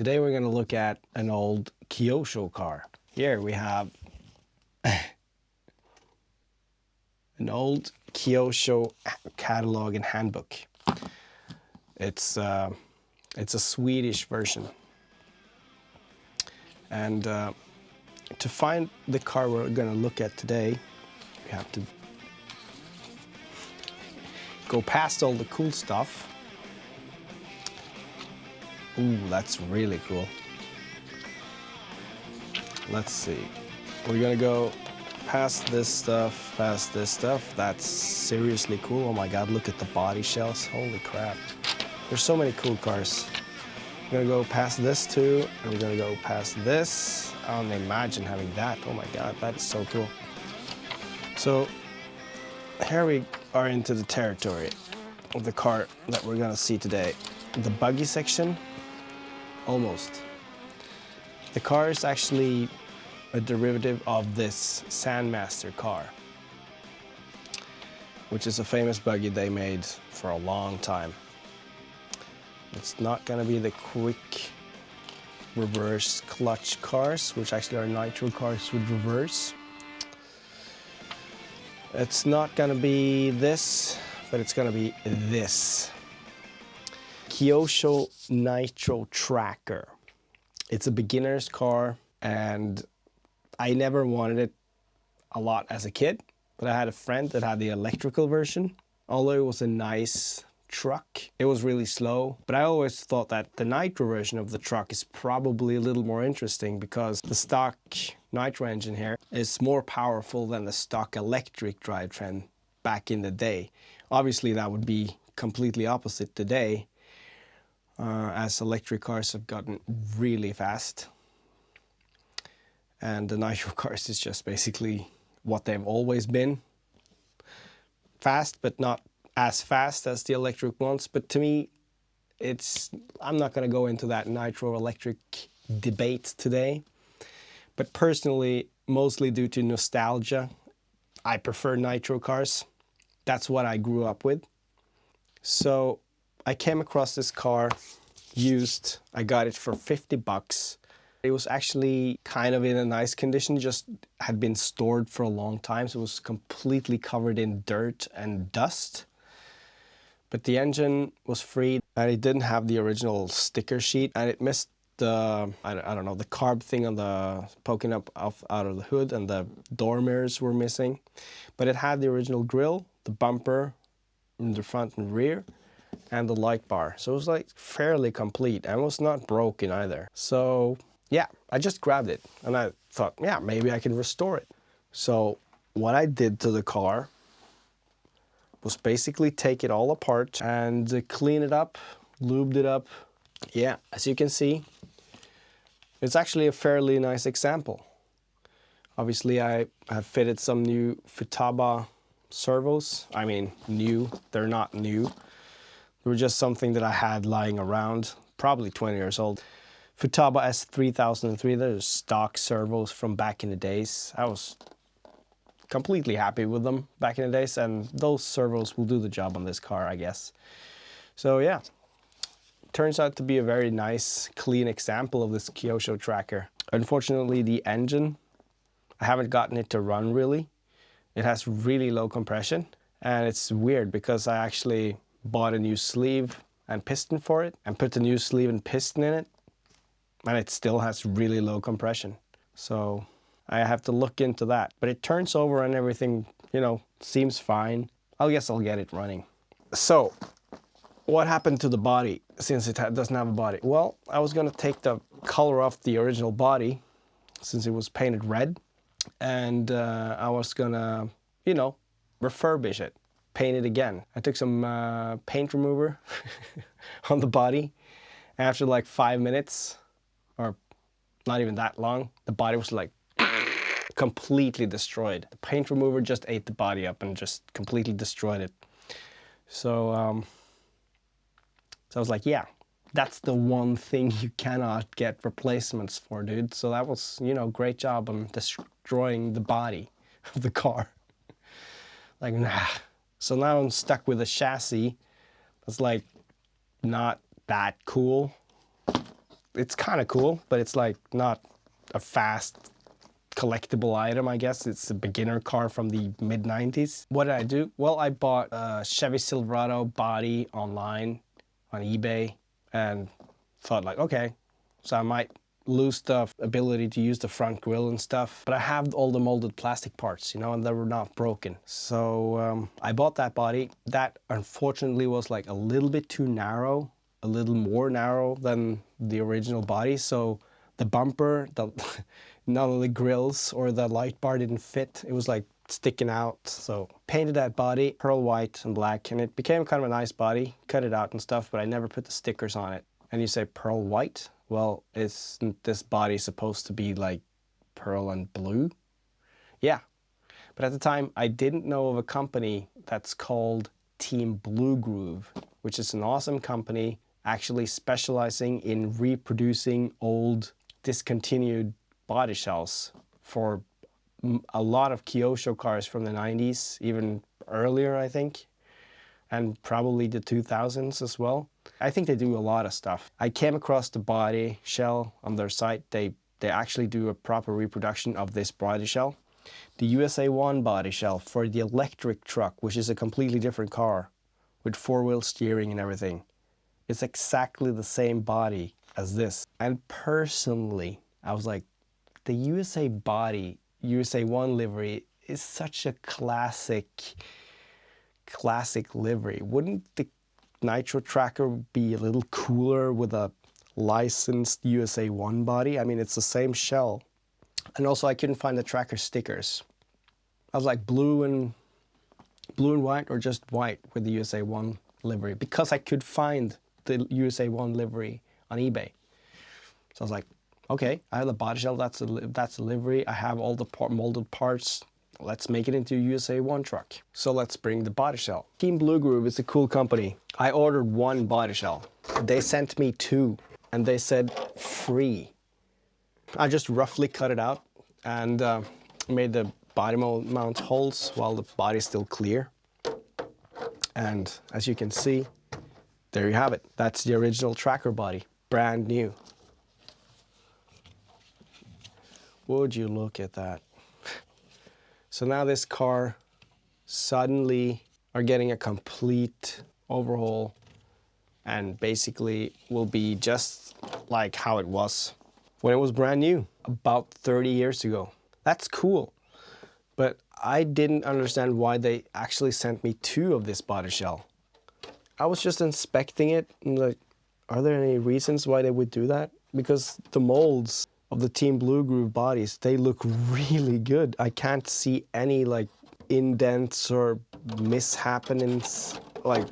Today we're going to look at an old Kyosho car. Here we have an old Kyosho catalog and handbook. It's a Swedish version. And to find the car we're going to look at today, we have to go past all the cool stuff. Ooh, that's really cool. Let's see. We're gonna go past this stuff, That's seriously cool. Oh my God, look at the body shells. Holy crap. There's so many cool cars. We're gonna go past this too, and we're gonna go past this. I don't imagine having that. Oh my God, that is so cool. So here we are into the territory of the car that we're gonna see today. The buggy section. Almost. The car is actually a derivative of this Sandmaster car, which is a famous buggy they made for a long time. It's not going to be the quick reverse clutch cars, which actually are Nitro cars with reverse. It's not going to be this, but it's going to be this. Kyosho Nitro Tracker. It's a beginner's car, and I never wanted it a lot as a kid, but I had a friend that had the electrical version. Although it was a nice truck, it was really slow, but I always thought that the Nitro version of the truck is probably a little more interesting because the stock Nitro engine here is more powerful than the stock electric drivetrain back in the day. Obviously that would be completely opposite today. As electric cars have gotten really fast. And the Nitro cars is just basically what they've always been. Fast, but not as fast as the electric ones. But to me, I'm not going to go into that Nitro electric debate today. But personally, mostly due to nostalgia, I prefer Nitro cars. That's what I grew up with. So I came across this car used. I got it for 50 bucks. It was actually kind of in a nice condition, just had been stored for a long time, so it was completely covered in dirt and dust. But the engine was free, and it didn't have the original sticker sheet, and it missed the, I don't know, the carb thing on the poking up out of the hood, and the door mirrors were missing. But it had the original grille, the bumper in the front and rear, and the light bar. So it was like fairly complete and was not broken either. So yeah, I just grabbed it and I thought, yeah, maybe I can restore it. So what I did to the car was basically take it all apart and clean it up, lubed it up. Yeah, as you can see, it's actually a fairly nice example. Obviously I have fitted some new Futaba servos. I mean, new, they're not new. They were just something that I had lying around, probably 20 years old. Futaba S3003, those stock servos from back in the days. I was completely happy with them back in the days, and those servos will do the job on this car, I guess. So yeah, turns out to be a very nice, clean example of this Kyosho tracker. Unfortunately, the engine, I haven't gotten it to run really. It has really low compression, and it's weird because I actually bought a new sleeve and piston for it and put the new sleeve and piston in it, and it still has really low compression. So I have to look into that. But it turns over and everything, you know, seems fine. I guess I'll get it running. So what happened to the body since it doesn't have a body? Well, I was gonna take the color off the original body since it was painted red, and I was gonna, you know, refurbish it. Paint it again. I took some paint remover on the body. After like 5 minutes, or not even that long, the body was like completely destroyed. The paint remover just ate the body up and just completely destroyed it. So I was like, yeah, that's the one thing you cannot get replacements for, dude. So that was, you know, great job on destroying the body of the car. Like, nah. So now I'm stuck with a chassis that's like not that cool. it's kind of cool, but it's like not a fast collectible item, I guess. It's a beginner car from the mid-90s. What did I do? Well, I bought a Chevy Silverado body online on eBay and thought like, okay, so I might lose the ability to use the front grille and stuff, but I have all the molded plastic parts, you know, and they were not broken. So I bought that body. That unfortunately was like a little bit too narrow, a little more narrow than the original body. So the bumper, none of the grills or the light bar didn't fit. It was like sticking out. So painted that body pearl white and black, and it became kind of a nice body. Cut it out and stuff, but I never put the stickers on it. And you say pearl white? Well, isn't this body supposed to be like pearl and blue? Yeah, but at the time I didn't know of a company that's called Team Blue Groove, which is an awesome company actually specializing in reproducing old discontinued body shells for a lot of Kyosho cars from the 90s, even earlier I think, and probably the 2000s as well. I think they do a lot of stuff. I came across the body shell on their site. They actually do a proper reproduction of this body shell. The USA 1 body shell for the electric truck, which is a completely different car with four-wheel steering and everything. It's exactly the same body as this. And personally, I was like, the USA body, USA 1 livery is such a classic livery. Wouldn't the Nitro tracker be a little cooler with a licensed USA 1 body? I mean, it's the same shell. And also I couldn't find the tracker stickers. I was like blue and white or just white with the USA 1 livery, because I could find the USA 1 livery on eBay. So I was like, okay, I have the body shell, that's a livery. I have all the molded parts. Let's make it into a USA 1 truck. So let's bring the body shell. Team Blue Groove is a cool company. I ordered one body shell. They sent me two, and they said free. I just roughly cut it out and made the body mount holes while the body's still clear. And as you can see, there you have it. That's the original tracker body, brand new. Would you look at that? So now this car suddenly are getting a complete overhaul and basically will be just like how it was when it was brand new, about 30 years ago. That's cool. But I didn't understand why they actually sent me two of this body shell. I was just inspecting it and like, are there any reasons why they would do that? Because the molds of the Team Blue Groove bodies, they look really good. I can't see any like indents or mishappenings. Like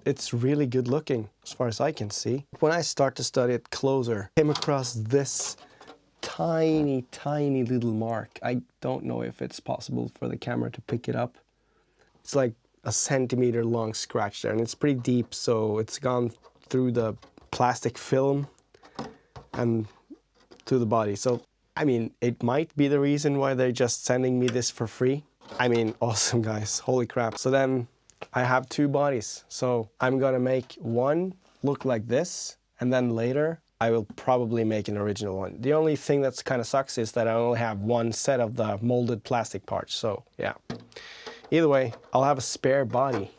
it's really good looking as far as I can see. When I start to study it closer, I came across this tiny little mark. I don't know if it's possible for the camera to pick it up. It's like a centimeter long scratch there, and it's pretty deep, so it's gone through the plastic film and to the body. So, I mean, it might be the reason why they're just sending me this for free. I mean, awesome guys, holy crap. So then I have two bodies. So I'm gonna make one look like this, and then later I will probably make an original one. The only thing that's kind of sucks is that I only have one set of the molded plastic parts. So yeah, either way, I'll have a spare body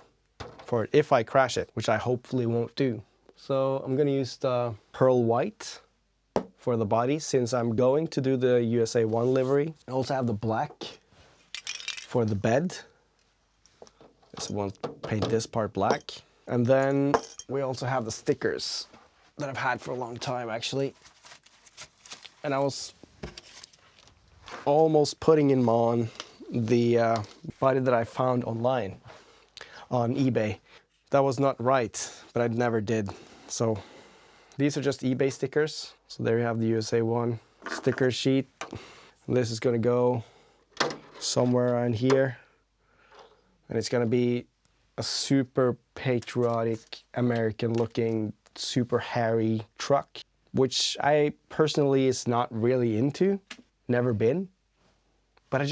for it if I crash it, which I hopefully won't do. So I'm gonna use the pearl white for the body, since I'm going to do the USA 1 livery. I also have the black for the bed. So I want to paint this part black. And then we also have the stickers that I've had for a long time actually. And I was almost putting them on the body that I found online on eBay. That was not right, but I never did. So these are just eBay stickers. So there you have the USA 1 sticker sheet. And this is gonna go somewhere around here. And it's gonna be a super patriotic, American looking, super hairy truck, which I personally is not really into, never been. But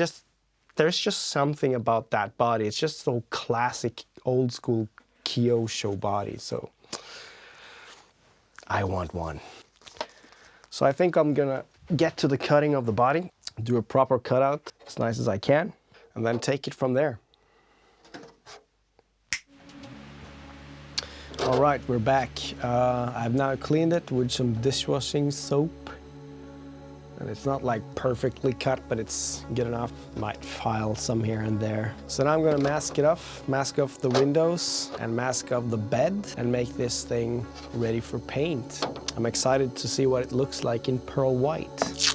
there's just something about that body. It's just so classic, old school Kyosho body. So I want one. So I think I'm gonna get to the cutting of the body, do a proper cutout as nice as I can, and then take it from there. All right, we're back. I've now cleaned it with some dishwashing soap. And it's not like perfectly cut, but it's good enough. Might file some here and there. So now I'm gonna mask off the windows and mask off the bed and make this thing ready for paint. I'm excited to see what it looks like in pearl white.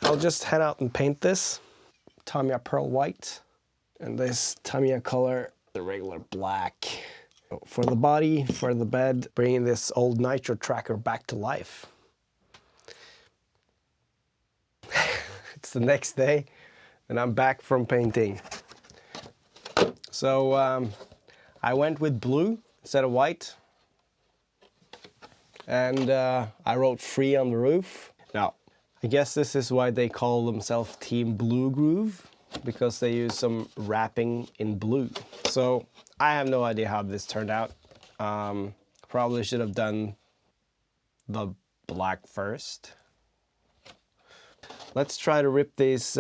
I'll just head out and paint this Tamiya pearl white and this Tamiya color, the regular black. For the body, for the bed, bringing this old Nitro tracker back to life. It's the next day and I'm back from painting. So I went with blue instead of white, and I wrote free on the roof. Now, I guess this is why they call themselves Team Blue Groove, because they use some wrapping in blue. So I have no idea how this turned out. Probably should have done the black first. Let's try to rip these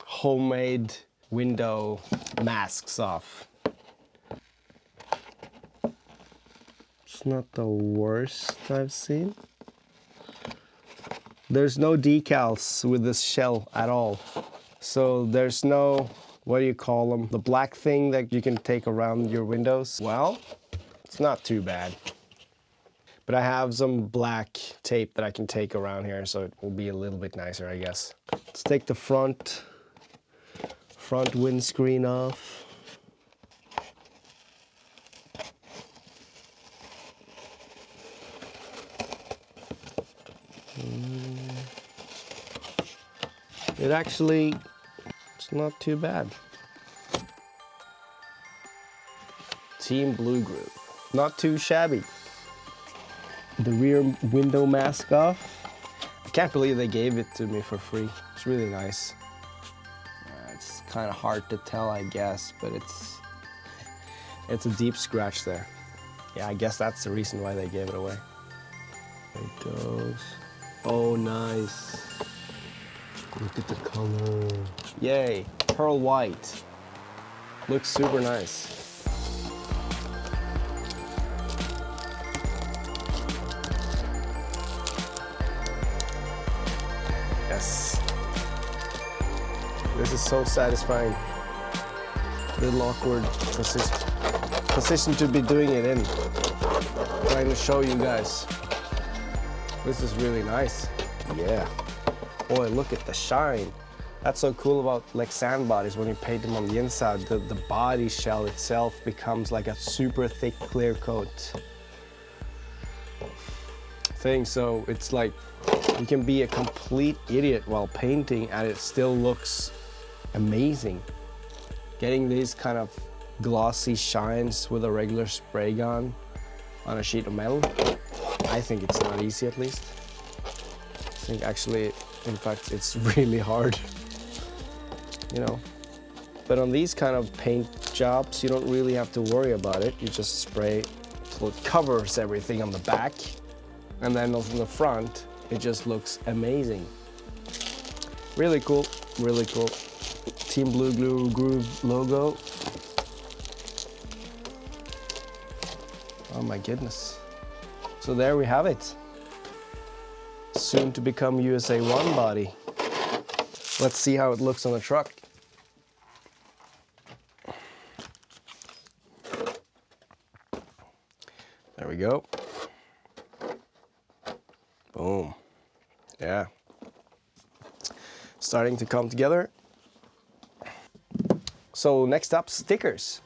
homemade window masks off. It's not the worst I've seen. There's no decals with this shell at all. So there's no, what do you call them? The black thing that you can take around your windows. Well, it's not too bad. But I have some black tape that I can take around here, so it will be a little bit nicer, I guess. Let's take the front windscreen off. It's not too bad. Team Blue Groove. Not too shabby. The rear window mask off. I can't believe they gave it to me for free. It's really nice. It's kind of hard to tell, I guess, but it's a deep scratch there. Yeah, I guess that's the reason why they gave it away. There it goes. Oh, nice. Look at the color. Yay, pearl white. Looks super nice. Yes. This is so satisfying. A little awkward position to be doing it in. Trying to show you guys. This is really nice. Yeah. Boy, look at the shine. That's so cool about like sand bodies. When you paint them on the inside, the body shell itself becomes like a super thick clear coat thing. So it's like you can be a complete idiot while painting and it still looks amazing. Getting these kind of glossy shines with a regular spray gun on a sheet of metal, I think it's not easy, at least. I think actually, in fact, it's really hard, you know. But on these kind of paint jobs, you don't really have to worry about it. You just spray so it covers everything on the back, and then on the front, it just looks amazing. Really cool, really cool. Team Blue Groove logo. Oh my goodness. So there we have it. Soon to become USA 1 body. Let's see how it looks on the truck. There we go. Boom. Yeah. Starting to come together. So next up, stickers.